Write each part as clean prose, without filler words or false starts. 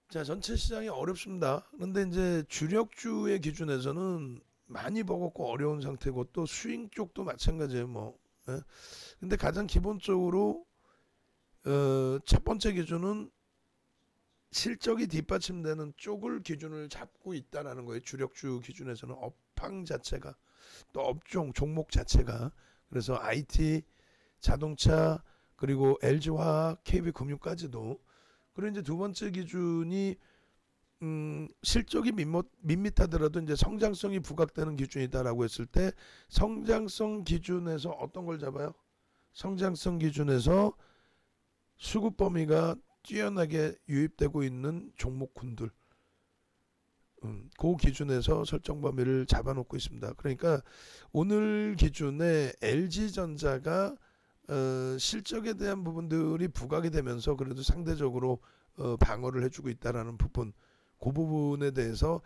자, 전체 시장이 어렵습니다. 그런데 이제 주력주의 기준에서는 많이 버겁고 어려운 상태고 또 스윙 쪽도 마찬가지예요. 뭐. 예. 근데 가장 기본적으로 첫 번째 기준은 실적이 뒷받침되는 쪽을 기준을 잡고 있다라는 거예요. 주력주 기준에서는 업황 자체가 또 업종 종목 자체가 그래서 IT, 자동차 그리고 LG화학, KB금융까지도 그리고 이제 두 번째 기준이 실적이 밋밋하더라도 이제 성장성이 부각되는 기준이다라고 했을 때 성장성 기준에서 어떤 걸 잡아요? 성장성 기준에서 수급 범위가 뛰어나게 유입되고 있는 종목군들 그 기준에서 설정 범위를 잡아놓고 있습니다. 그러니까 오늘 기준에 LG전자가 실적에 대한 부분들이 부각이 되면서 그래도 상대적으로 방어를 해주고 있다라는 부분 그 부분에 대해서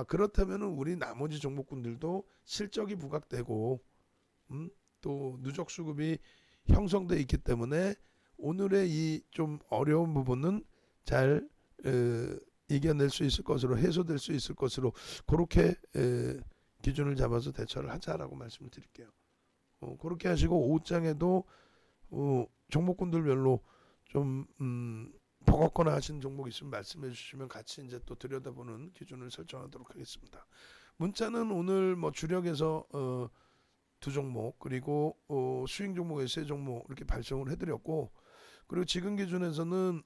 그렇다면 우리 나머지 종목군들도 실적이 부각되고 또 누적 수급이 형성돼 있기 때문에 오늘의 이 좀 어려운 부분은 잘 이겨낼 수 있을 것으로 해소될 수 있을 것으로 그렇게 기준을 잡아서 대처를 하자라고 말씀을 드릴게요. 그렇게 하시고 오후장에도 종목군들별로 좀 버겁거나 하신 종목 있으면 말씀해 주시면 같이 이제 또 들여다보는 기준을 설정하도록 하겠습니다. 문자는 오늘 뭐 주력에서 두 종목 그리고 수익 종목에 세 종목 이렇게 발송을 해드렸고 그리고 지금 기준에서는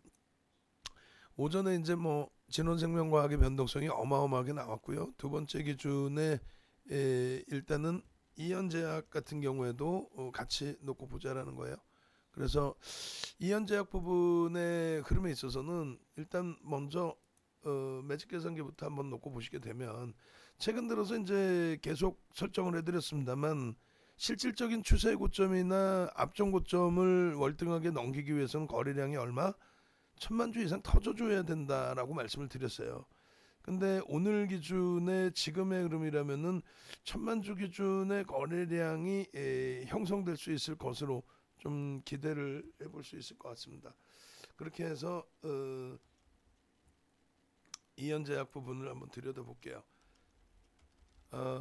오전에 이제 뭐 진원생명과학의 변동성이 어마어마하게 나왔고요. 두 번째 기준에 일단은 이현제약 같은 경우에도 같이 놓고 보자라는 거예요. 그래서 이현제약 부분의 흐름에 있어서는 일단 먼저 매직 계산기부터 한번 놓고 보시게 되면 최근 들어서 이제 계속 설정을 해드렸습니다만 실질적인 추세 고점이나 앞전 고점을 월등하게 넘기기 위해서는 거래량이 얼마? 1000만 주 이상 터져줘야 된다라고 말씀을 드렸어요. 근데 오늘 기준의 지금의 흐름이라면은 1000만 주 기준의 거래량이 형성될 수 있을 것으로 좀 기대를 해볼 수 있을 것 같습니다. 그렇게 해서 이현제약 부분을 한번 들여다볼게요.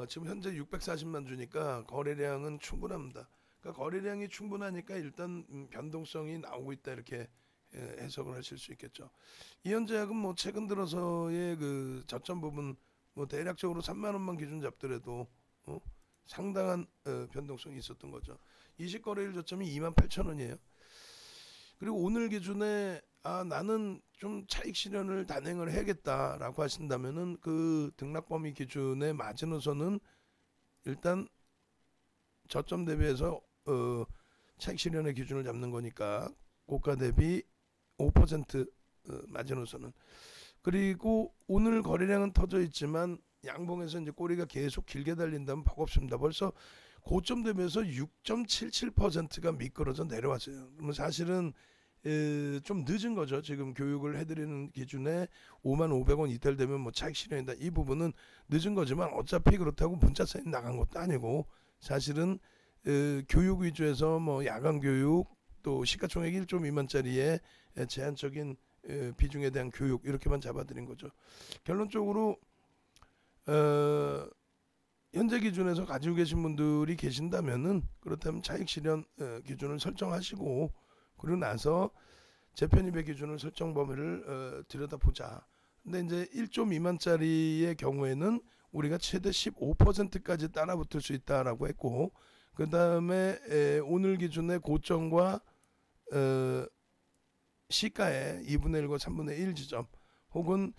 지금 현재 640만 주니까 거래량은 충분합니다. 그러니까 거래량이 충분하니까 일단 변동성이 나오고 있다 이렇게 해석을 하실 수 있겠죠. 이현제약은 뭐 최근 들어서의 그 저점 부분 뭐 대략적으로 3만 원만 기준 잡더라도 상당한 변동성이 있었던 거죠. 20거래일 저점이 28,000원이에요. 그리고 오늘 기준에 나는 좀 차익 실현을 단행을 해야겠다라고 하신다면은 그 등락 범위 기준의 마지노선은 일단 저점 대비해서 차익 실현의 기준을 잡는 거니까 고가 대비 5% 마지노선은 그리고 오늘 거래량은 터져 있지만 양봉에서 이제 꼬리가 계속 길게 달린다면 버겁습니다. 벌써 고점 대비해서 6.77%가 미끄러져 내려왔어요. 그러면 사실은 좀 늦은 거죠. 지금 교육을 해드리는 기준에 55,000원 이탈되면 뭐 차익 실현이다. 이 부분은 늦은 거지만 어차피 그렇다고 문자 사인 나간 것도 아니고 사실은 교육 위주에서 뭐 야간 교육 또 시가총액 1조 미만짜리의 제한적인 비중에 대한 교육 이렇게만 잡아드린 거죠. 결론적으로 현재 기준에서 가지고 계신 분들이 계신다면은 그렇다면 차익 실현 기준을 설정하시고 그러고 나서 재편입의 기준을 설정 범위를 들여다보자. 근데 이제 1조 미만짜리의 경우에는 우리가 최대 15%까지 따라붙을 수 있다라고 했고 그 다음에 오늘 기준의 고점과 시가의 2분의 1과 3분의 1 지점 혹은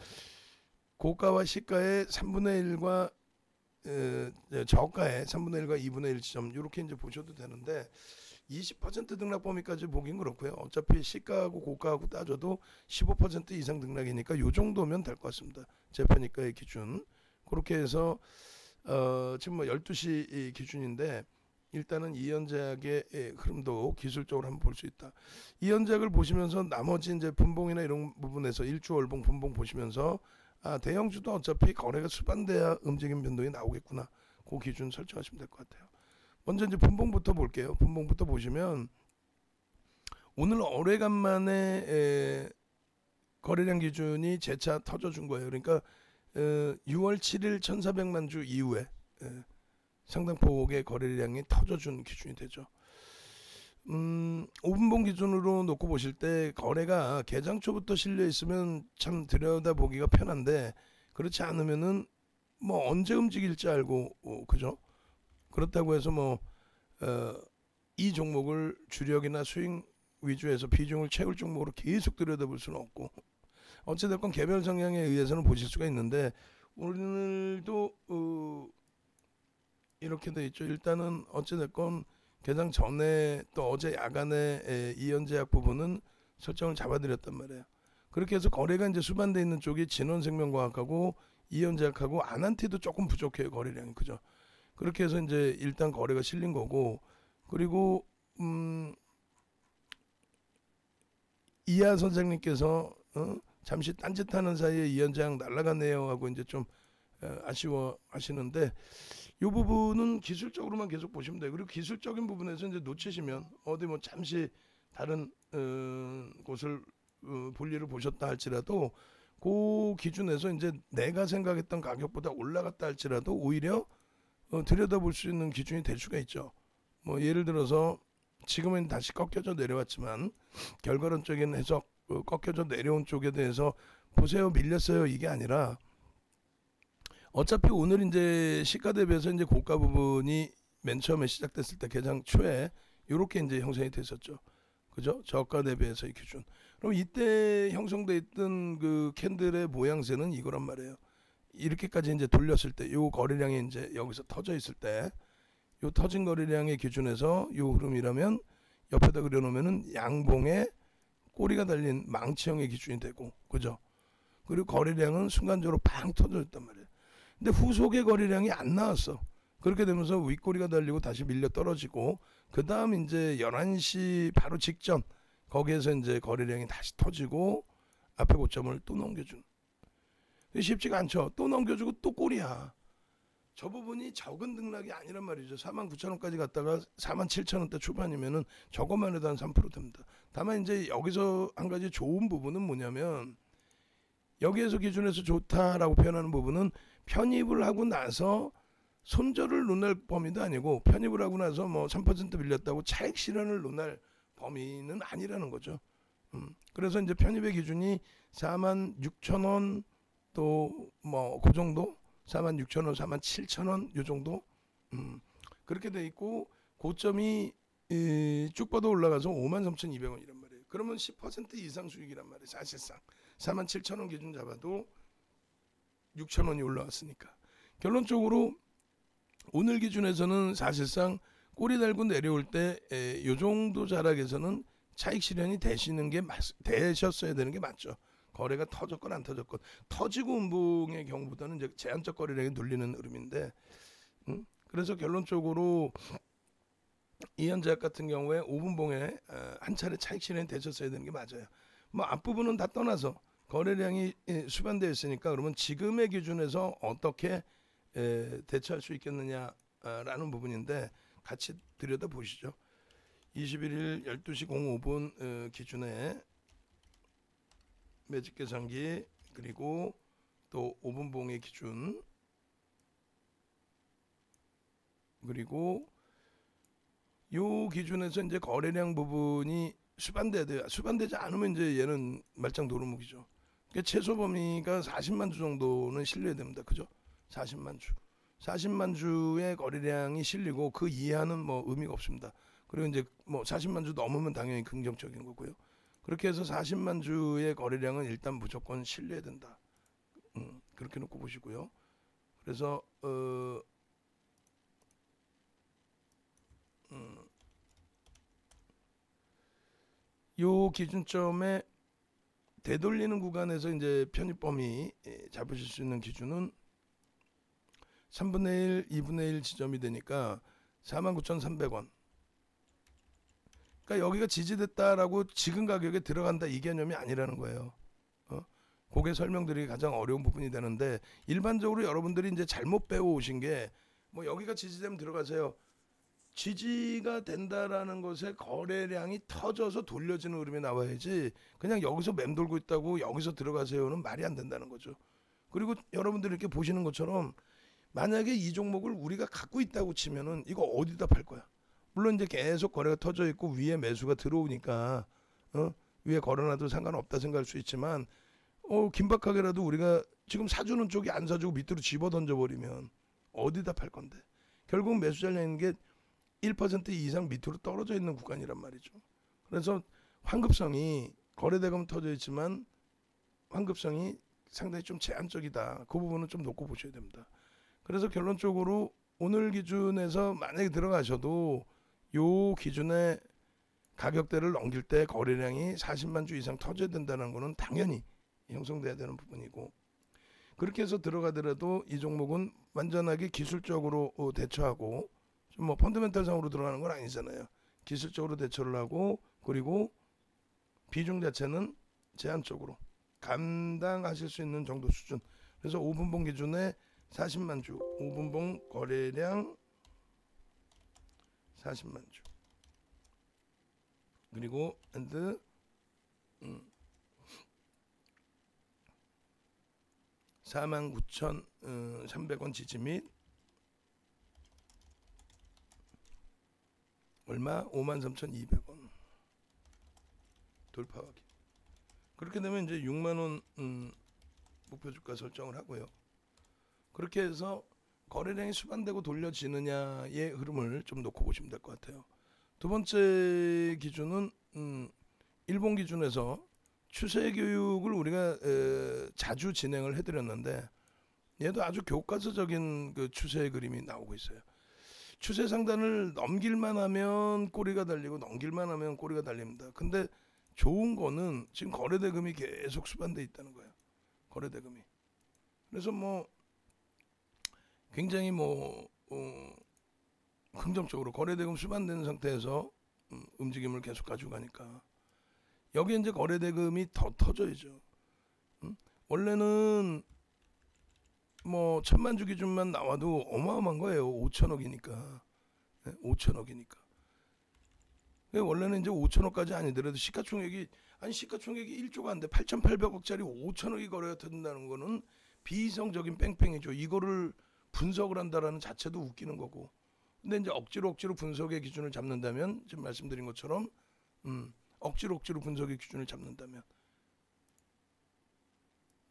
고가와 시가의 3분의 1과 저가의 3분의 1과 2분의 1 지점 이렇게 이제 보셔도 되는데 20% 등락 범위까지 보긴 그렇고요. 어차피 시가하고 고가하고 따져도 15% 이상 등락이니까 요 정도면 될 것 같습니다. 재편입가의 기준 그렇게 해서 지금 뭐 12시 기준인데 일단은 이현제약의 흐름도 기술적으로 한번 볼 수 있다. 이현제약을 보시면서 나머지 이제 분봉이나 이런 부분에서 일주월봉 분봉 보시면서 대형주도 어차피 거래가 수반돼야 움직임 변동이 나오겠구나. 그 기준 설정하시면 될 것 같아요. 먼저 이제 분봉부터 볼게요. 분봉부터 보시면 오늘 오래간만에 거래량 기준이 재차 터져준 거예요. 그러니까 6월 7일 1,400만 주 이후에 상당폭의 거래량이 터져준 기준이 되죠. 5분봉 기준으로 놓고 보실 때 거래가 개장 초부터 실려 있으면 참 들여다보기가 편한데 그렇지 않으면은 뭐 언제 움직일지 알고 그죠? 그렇다고 해서 이 종목을 주력이나 수익 위주에서 비중을 채울 종목으로 계속 들여다볼 수는 없고 어찌됐건 개별 성향에 의해서는 보실 수가 있는데 오늘도 이렇게 돼 있죠. 일단은 어찌됐건 개장 전에 또 어제 야간에 이현제약 부분은 설정을 잡아드렸단 말이에요. 그렇게 해서 거래가 이제 수반돼 있는 쪽이 진원생명과학하고 이현제약하고 아난티도 조금 부족해요. 거래량이 그죠. 그렇게 해서 이제 일단 거래가 실린 거고 그리고 이하 선생님께서 잠시 딴짓하는 사이에 이현제약 날아갔네요 하고 이제 좀 아쉬워 하시는데 이 부분은 기술적으로만 계속 보시면 돼요. 그리고 기술적인 부분에서 이제 놓치시면 어디 뭐 잠시 다른 곳을 볼일을 보셨다 할지라도 그 기준에서 이제 내가 생각했던 가격보다 올라갔다 할지라도 오히려 들여다볼 수 있는 기준이 될 수가 있죠. 뭐 예를 들어서 지금은 다시 꺾여져 내려왔지만 결과론적인 해석 꺾여져 내려온 쪽에 대해서 보세요 밀렸어요 이게 아니라 어차피 오늘 이제 시가 대비해서 이제 고가 부분이 맨 처음에 시작됐을 때 개장 초에 이렇게 이제 형성이 됐었죠. 그죠? 저가 대비해서의 기준. 그럼 이때 형성돼 있던 그 캔들의 모양새는 이거란 말이에요. 이렇게까지 이제 돌렸을 때, 요 거래량이 이제 여기서 터져 있을 때, 요 터진 거래량의 기준에서 요 흐름이라면 옆에다 그려놓으면은 양봉에 꼬리가 달린 망치형의 기준이 되고, 그죠? 그리고 거래량은 순간적으로 팡 터졌단 말이에요. 근데 후속의 거래량이 안 나왔어. 그렇게 되면서 윗꼬리가 달리고 다시 밀려 떨어지고 그 다음 이제 11시 바로 직전 거기에서 이제 거래량이 다시 터지고 앞에 고점을 또 넘겨주는. 쉽지가 않죠. 또 넘겨주고 또 꼬리야. 저 부분이 적은 등락이 아니란 말이죠. 49,000원까지 갔다가 47,000원대 초반이면은 저것만 해도 한 3% 됩니다. 다만 이제 여기서 한 가지 좋은 부분은 뭐냐면 여기에서 기준에서 좋다라고 표현하는 부분은 편입을 하고 나서 손절을 논할 범위도 아니고 편입을 하고 나서 뭐 3% 빌렸다고 차익 실현을 논할 범위는 아니라는 거죠. 그래서 이제 편입의 기준이 46,000원 또 뭐 그 정도 46,000원, 47,000원 요 정도 그렇게 돼 있고 고점이 쭉 뻗어 올라가서 53,200원이란 말이에요. 그러면 10% 이상 수익이란 말이에요. 사실상 47,000원 기준 잡아도 6,000원이 올라왔으니까 결론적으로 오늘 기준에서는 사실상 꼬리 달고 내려올 때 요 정도 자락에서는 차익 실현이 되셨어야 되는 게 맞죠. 거래가 터졌건 안 터졌건 터지고 운봉의 경우보다는 이제 제한적 거래량이 눌리는 흐름인데 그래서 결론적으로 이현제약 같은 경우에 5분봉에 한 차례 차익 실현이 되셨어야 되는 게 맞아요. 뭐 앞부분은 다 떠나서 거래량이 수반되어 있으니까 그러면 지금의 기준에서 어떻게 대처할 수 있겠느냐라는 부분인데 같이 들여다 보시죠. 21일 12시 05분 기준에 매직 계산기 그리고 또 5분봉의 기준 그리고 요 기준에서 이제 거래량 부분이 수반되지 않으면 이제 얘는 말짱 도루묵이죠. 그러니까 최소 범위가 40만 주 정도는 실려야 됩니다. 그죠? 40만 주. 40만 주의 거래량이 실리고 그 이하는 뭐 의미가 없습니다. 그리고 이제 뭐 40만 주 넘으면 당연히 긍정적인 거고요. 그렇게 해서 40만 주의 거래량은 일단 무조건 실려야 된다. 그렇게 놓고 보시고요. 그래서 요 기준점에 되돌리는 구간에서 이제 편입 범위 잡으실 수 있는 기준은 3분의 1, 2분의 1 지점이 되니까 49,300원. 그러니까 여기가 지지됐다라고 지금 가격에 들어간다 이 개념이 아니라는 거예요. 그게 설명드리기 가장 어려운 부분이 되는데 일반적으로 여러분들이 이제 잘못 배워 오신 게 뭐 여기가 지지되면 들어가세요. 지지가 된다라는 것에 거래량이 터져서 돌려지는 흐름이 나와야지 그냥 여기서 맴돌고 있다고 여기서 들어가세요는 말이 안 된다는 거죠. 그리고 여러분들이 이렇게 보시는 것처럼 만약에 이 종목을 우리가 갖고 있다고 치면은 이거 어디다 팔 거야? 물론 이제 계속 거래가 터져 있고 위에 매수가 들어오니까 위에 걸어놔도 상관없다 생각할 수 있지만 긴박하게라도 우리가 지금 사주는 쪽이 안 사주고 밑으로 집어 던져버리면 어디다 팔 건데? 결국 매수 잔량 있는 게 1% 이상 밑으로 떨어져 있는 구간이란 말이죠. 그래서 환급성이 거래대금 터져 있지만 환급성이 상당히 좀 제한적이다. 그 부분은 좀 놓고 보셔야 됩니다. 그래서 결론적으로 오늘 기준에서 만약에 들어가셔도 요 기준의 가격대를 넘길 때 거래량이 40만 주 이상 터져야 된다는 거는 당연히 형성돼야 되는 부분이고, 그렇게 해서 들어가더라도 이 종목은 완전하게 기술적으로 대처하고 좀 뭐 펀더멘탈 상으로 들어가는 건 아니잖아요. 기술적으로 대처를 하고 그리고 비중 자체는 제한적으로 감당하실 수 있는 정도 수준. 그래서 5분봉 기준에 40만 주, 5분봉 거래량 40만 주. 그리고 엔드 49,300원 지지 및 얼마? 53,200원 돌파하기. 그렇게 되면 이제 6만 원 목표 주가 설정을 하고요. 그렇게 해서 거래량이 수반되고 돌려지느냐의 흐름을 좀 놓고 보시면 될 것 같아요. 두 번째 기준은 일본 기준에서 추세 교육을 우리가 자주 진행을 해드렸는데 얘도 아주 교과서적인 그 추세의 그림이 나오고 있어요. 추세 상단을 넘길만 하면 꼬리가 달리고 넘길만 하면 꼬리가 달립니다. 근데 좋은 거는 지금 거래대금이 계속 수반돼 있다는 거예요. 거래대금이. 그래서 뭐 굉장히 뭐 긍정적으로 거래대금 수반되는 상태에서 움직임을 계속 가지고 가니까 여기 이제 거래대금이 더 터져야죠. 원래는 뭐 1,000만 주 기준만 나와도 어마어마한 거예요. 5천억이니까. 5천억이니까. 원래는 이제 5천억까지 아니더라도 시가총액이 1조가 안 돼. 8,800억짜리 5천억이 거래가 된다는 거는 비이성적인 뺑뺑이죠. 이거를 분석을 한다라는 자체도 웃기는 거고. 근데 이제 억지로 분석의 기준을 잡는다면 지금 말씀드린 것처럼 억지로 분석의 기준을 잡는다면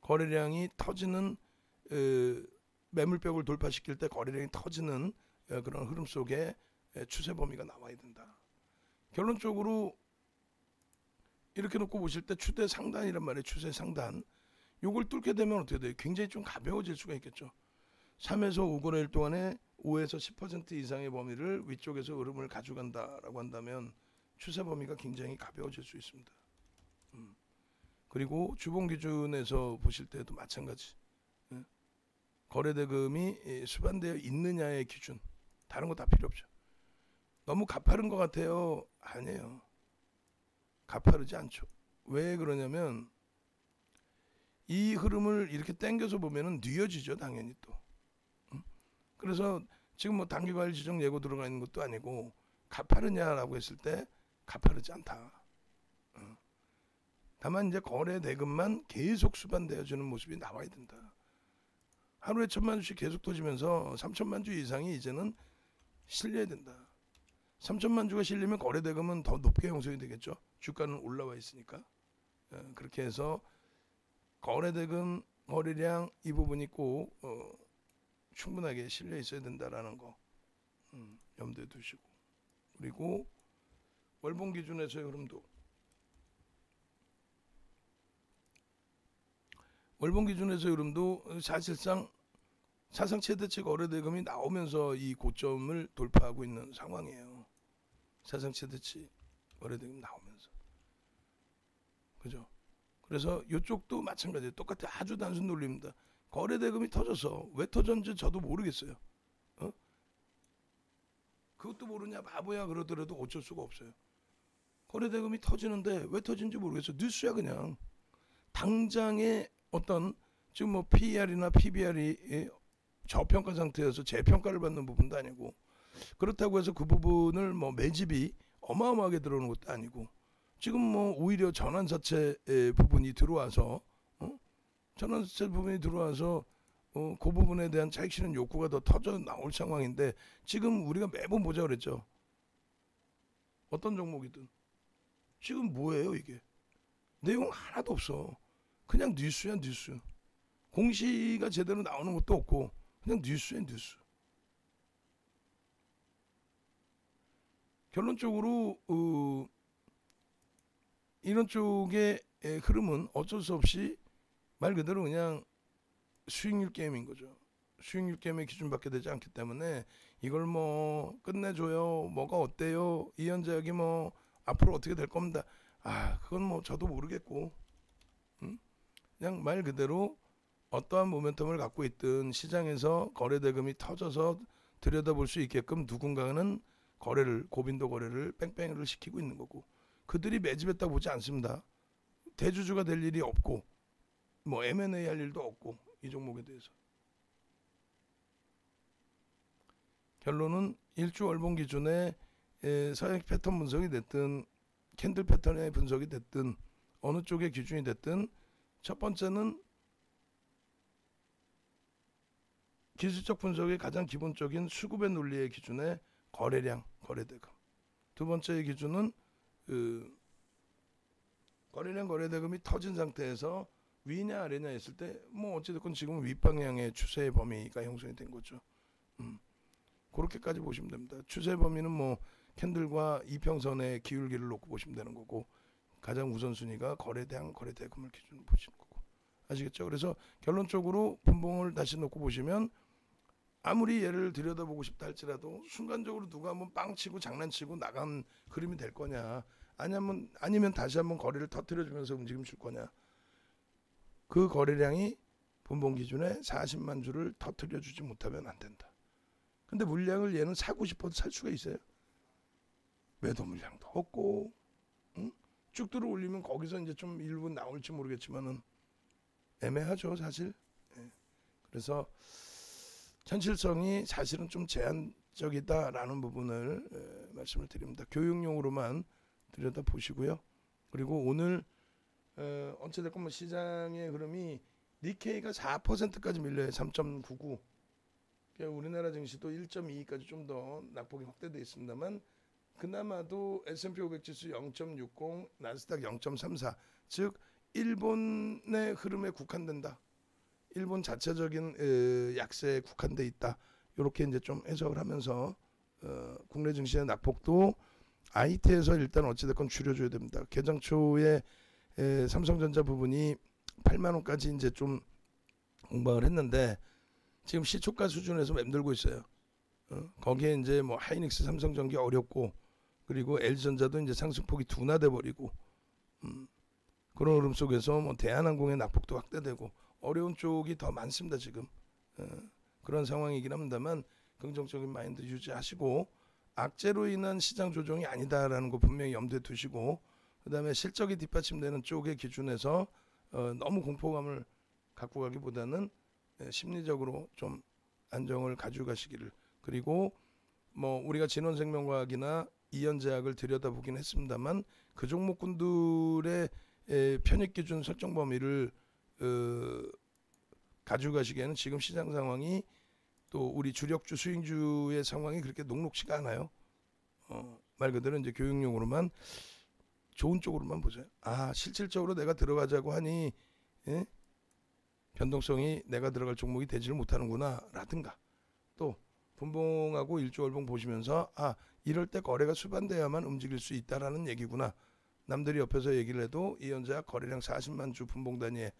거래량이 터지는 매물벽을 돌파시킬 때 거래량이 터지는 그런 흐름 속에 추세 범위가 나와야 된다. 결론적으로 이렇게 놓고 보실 때 추세 상단이란 말이에요. 추세 상단. 요걸 뚫게 되면 어떻게 돼요? 굉장히 좀 가벼워질 수가 있겠죠. 3에서 5거래일 동안에 5에서 10% 이상의 범위를 위쪽에서 흐름을 가져간다라고 한다면 추세 범위가 굉장히 가벼워질 수 있습니다. 그리고 주봉 기준에서 보실 때도 마찬가지. 거래대금이 수반되어 있느냐의 기준. 다른 거 다 필요 없죠. 너무 가파른 것 같아요. 아니에요. 가파르지 않죠. 왜 그러냐면 이 흐름을 이렇게 당겨서 보면은 뉘어지죠. 당연히 또. 그래서 지금 뭐 단기과일 지정 예고 들어가 있는 것도 아니고 가파르냐라고 했을 때 가파르지 않다. 다만 이제 거래 대금만 계속 수반되어주는 모습이 나와야 된다. 하루에 1,000만 주씩 계속 터지면서 3,000만 주 이상이 이제는 실려야 된다. 3,000만 주가 실리면 거래 대금은 더 높게 형성이 되겠죠. 주가는 올라와 있으니까. 그렇게 해서 거래 대금, 거래량 이 부분이 꼭 충분하게 실려 있어야 된다라는 거 염두에 두시고, 그리고 월봉 기준에서의 흐름도 월봉 기준에서의 흐름도 사실상 사상 최대치 거래 대금이 나오면서 이 고점을 돌파하고 있는 상황이에요. 사상 최대치 거래 대금 나오면서, 그죠? 그래서 이쪽도 마찬가지예요. 똑같아. 아주 단순 논리입니다. 거래 대금이 터져서 왜 터졌는지 저도 모르겠어요. 그것도 모르냐 바보야 그러더라도 어쩔 수가 없어요. 거래 대금이 터지는데 왜 터진지 모르겠어요. 뉴스야 그냥. 당장의 어떤 지금 뭐 PER이나 PBR이 저평가 상태여서 재평가를 받는 부분도 아니고 그렇다고 해서 그 부분을 뭐 매집이 어마어마하게 들어오는 것도 아니고 지금 뭐 오히려 전환사채의 부분이 들어와서 전환사채 부분이 들어와서 그 부분에 대한 차익 실현 욕구가 더 터져 나올 상황인데 지금 우리가 매번 보자 그랬죠. 어떤 종목이든 지금 뭐예요 이게? 내용 하나도 없어. 그냥 뉴스야 뉴스. 공시가 제대로 나오는 것도 없고 그냥 뉴스야 뉴스. 결론적으로 이런 쪽의 흐름은 어쩔 수 없이 말 그대로 그냥 수익률 게임인 거죠. 수익률 게임의 기준밖에 되지 않기 때문에 이걸 뭐 끝내줘요. 뭐가 어때요? 이현작이 뭐 앞으로 어떻게 될 겁니다. 그건 뭐 저도 모르겠고 그냥 말 그대로 어떠한 모멘텀을 갖고 있든 시장에서 거래 대금이 터져서 들여다볼 수 있게끔 누군가는 거래를 고빈도 거래를 뺑뺑이를 시키고 있는 거고 그들이 매집했다고 보지 않습니다. 대주주가 될 일이 없고 뭐 M&A 할 일도 없고 이 종목에 대해서 결론은 일주 월봉 기준에 서약 패턴 분석이 됐든 캔들 패턴의 분석이 됐든 어느 쪽의 기준이 됐든 첫 번째는 기술적 분석의 가장 기본적인 수급의 논리의 기준에 거래량, 거래대금. 두 번째의 기준은 거래량, 거래대금이 터진 상태에서 위냐 아래냐 했을 때 뭐 어찌됐건 지금은 윗방향의 추세의 범위가 형성이 된 거죠. 그렇게까지 보시면 됩니다. 추세 범위는 뭐 캔들과 이평선의 기울기를 놓고 보시면 되는 거고 가장 우선순위가 거래량, 거래대금을 기준으로 보시는 거고 아시겠죠? 그래서 결론적으로 분봉을 다시 놓고 보시면 아무리 얘를 들여다보고 싶다 할지라도 순간적으로 누가 한번 빵치고 장난치고 나간 그림이 될 거냐 아니면 다시 한번 거래를 터뜨려주면서 움직임 줄 거냐 그 거래량이 분봉 기준에 40만 주를 터뜨려주지 못하면 안 된다. 근데 물량을 얘는 사고 싶어도 살 수가 있어요? 매도 물량도 없고 쭉 들어올리면 거기서 이제 좀 일부 나올지 모르겠지만은 애매하죠 사실. 그래서 현실성이 사실은 좀 제한적이다라는 부분을 말씀을 드립니다. 교육용으로만 들여다보시고요. 그리고 오늘 어찌됐건 뭐 시장의 흐름이 니케이가 4%까지 밀려요. 3.99. 그러니까 우리나라 증시도 1.22까지 좀 더 낙폭이 확대되어 있습니다만 그나마도 S&P 500 지수 0.60, 나스닥 0.34. 즉 일본의 흐름에 국한된다. 일본 자체적인 약세에 국한돼 있다. 이렇게 이제 좀 해석을 하면서 국내 증시의 낙폭도 IT에서 일단 어찌됐건 줄여줘야 됩니다. 개장 초에 삼성전자 부분이 8만 원까지 이제 좀 공방을 했는데 지금 시초가 수준에서 맴돌고 있어요. 거기에 이제 뭐 하이닉스, 삼성전기 어렵고 그리고 LG전자도 이제 상승폭이 둔화돼 버리고 그런 흐름 속에서 뭐 대한항공의 낙폭도 확대되고 어려운 쪽이 더 많습니다 지금. 그런 상황이긴 합니다만 긍정적인 마인드 유지하시고 악재로 인한 시장 조정이 아니다라는 거 분명히 염두에 두시고 그다음에 실적이 뒷받침되는 쪽의 기준에서 너무 공포감을 갖고 가기보다는 심리적으로 좀 안정을 가지고 가시기를. 그리고 뭐 우리가 진원생명과학이나 이현제약을 들여다보긴 했습니다만 그 종목군들의 편입 기준 설정 범위를 가지고 가시기에는 지금 시장 상황이 또 우리 주력주 수익주의 상황이 그렇게 녹록지가 않아요. 말 그대로 이제 교육용으로만 좋은 쪽으로만 보세요. 실질적으로 내가 들어가자고 하니 변동성이 내가 들어갈 종목이 되지를 못하는구나 라든가 또 분봉하고 일주월봉 보시면서 이럴 때 거래가 수반돼야만 움직일 수 있다라는 얘기구나. 남들이 옆에서 얘기를 해도 이현자 거래량 40만 주 분봉 단위에